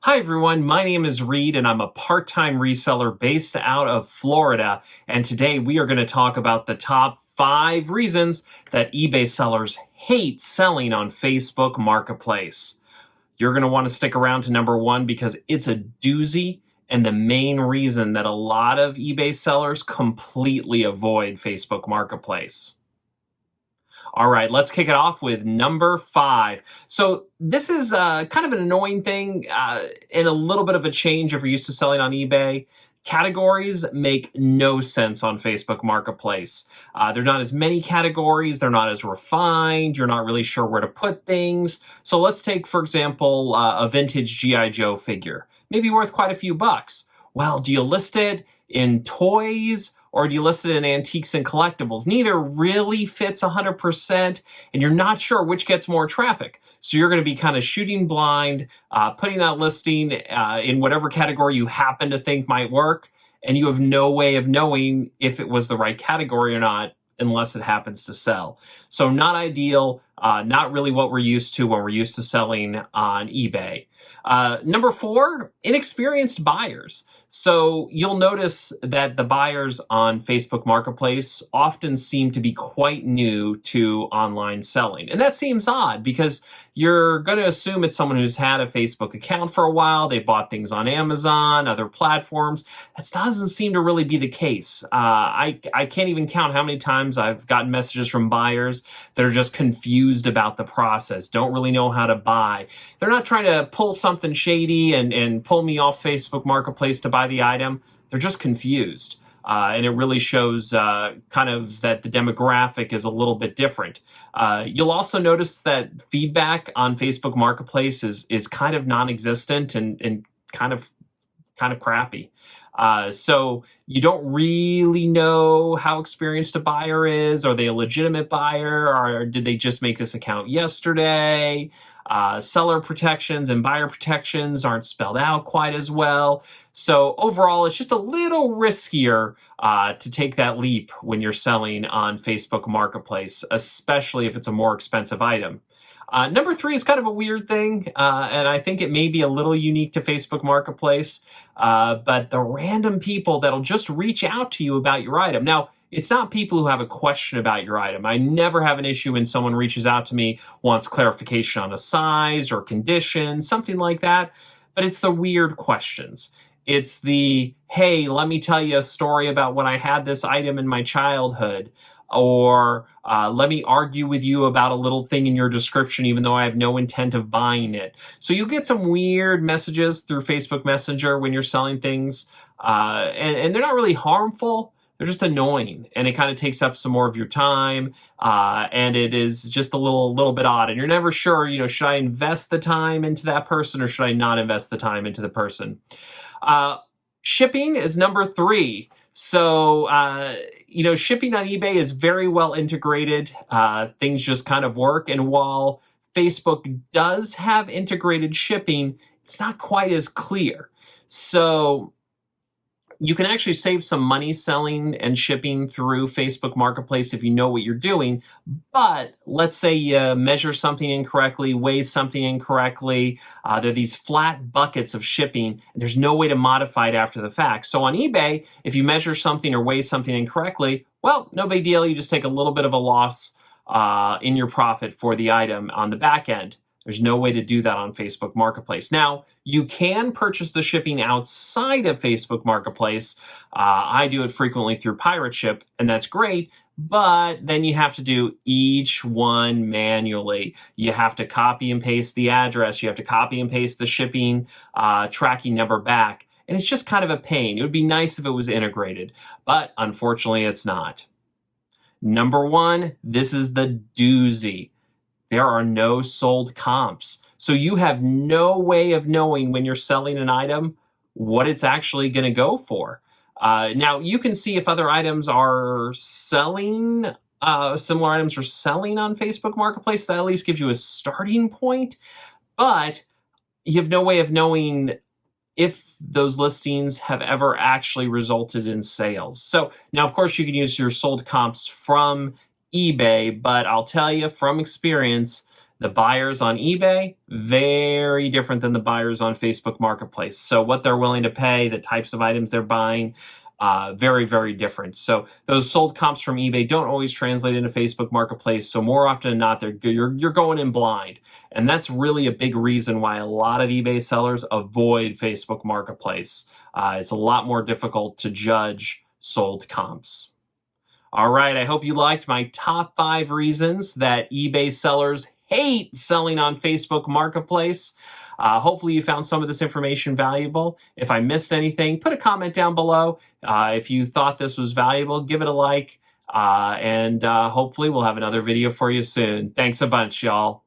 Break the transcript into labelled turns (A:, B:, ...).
A: Hi, everyone. My name is Reed, and I'm a part time reseller based out of Florida. And today we are going to talk about the top 5 reasons that eBay sellers hate selling on Facebook Marketplace. You're going to want to stick around to number 1 because it's a doozy and the main reason that a lot of eBay sellers completely avoid Facebook Marketplace. All right, let's kick it off with number 5. So this is kind of an annoying thing and a little bit of a change if you're used to selling on eBay. Categories make no sense on Facebook Marketplace. There are not as many categories. They're not as refined. You're not really sure where to put things. So let's take, for example, a vintage G.I. Joe figure, maybe worth quite a few bucks. Well, do you list it in toys or do you list it in antiques and collectibles? Neither really fits 100%, and you're not sure which gets more traffic. So you're going to be kind of shooting blind, putting that listing in whatever category you happen to think might work, and you have no way of knowing if it was the right category or not unless it happens to sell. So not ideal, not really what we're used to when we're used to selling on eBay. Number 4, inexperienced buyers. So you'll notice that the buyers on Facebook Marketplace often seem to be quite new to online selling. And that seems odd because you're going to assume it's someone who's had a Facebook account for a while. They bought things on Amazon, other platforms. That doesn't seem to really be the case. I can't even count how many times I've gotten messages from buyers that are just confused about the process, don't really know how to buy. They're not trying to pull something shady and pull me off Facebook Marketplace to buy the item. They're just confused. And it really shows kind of that the demographic is a little bit different. You'll also notice that feedback on Facebook Marketplace is kind of non-existent and kind of crappy. So you don't really know how experienced a buyer is. Are they a legitimate buyer, or did they just make this account yesterday? Seller protections and buyer protections aren't spelled out quite as well. So overall, it's just a little riskier to take that leap when you're selling on Facebook Marketplace, especially if it's a more expensive item. Number 3 is kind of a weird thing, and I think it may be a little unique to Facebook Marketplace, but the random people that'll just reach out to you about your item. Now, it's not people who have a question about your item. I never have an issue when someone reaches out to me, wants clarification on a size or condition, something like that, but it's the weird questions. It's the, hey, let me tell you a story about when I had this item in my childhood. Or let me argue with you about a little thing in your description, even though I have no intent of buying it. So you'll get some weird messages through Facebook Messenger when you're selling things, and they're not really harmful. They're just annoying, and it kind of takes up some more of your time, and it is just a little bit odd. And you're never sure, should I invest the time into that person or should I not invest the time into the person? Shipping is number 3. So, shipping on eBay is very well integrated. Things just kind of work. And while Facebook does have integrated shipping, it's not quite as clear. So you can actually save some money selling and shipping through Facebook Marketplace if you know what you're doing. But let's say you measure something incorrectly, weigh something incorrectly. There are these flat buckets of shipping, and there's no way to modify it after the fact. So on eBay, if you measure something or weigh something incorrectly, well, no big deal. You just take a little bit of a loss in your profit for the item on the back end. There's no way to do that on Facebook Marketplace. Now, you can purchase the shipping outside of Facebook Marketplace. I do it frequently through Pirate Ship, and that's great, but then you have to do each one manually. You have to copy and paste the address. You have to copy and paste the shipping tracking number back, and it's just kind of a pain. It would be nice if it was integrated, but unfortunately it's not. Number 1, this is the doozy. There are no sold comps. So you have no way of knowing when you're selling an item what it's actually going to go for. Now, you can see if other items are selling, similar items are selling on Facebook Marketplace. That at least gives you a starting point. But you have no way of knowing if those listings have ever actually resulted in sales. So now, of course, you can use your sold comps from eBay, but I'll tell you from experience, The buyers on eBay, very different than the buyers on Facebook Marketplace. So what they're willing to pay, the types of items they're buying, very, very different. So those sold comps from eBay don't always translate into Facebook Marketplace. So more often than not, you're going in blind. And that's really a big reason why a lot of eBay sellers avoid Facebook Marketplace. It's a lot more difficult to judge sold comps. All right, I hope you liked my top 5 reasons that eBay sellers hate selling on Facebook Marketplace. Hopefully you found some of this information valuable. If I missed anything, put a comment down below. If you thought this was valuable, give it a like. And hopefully we'll have another video for you soon. Thanks a bunch, y'all.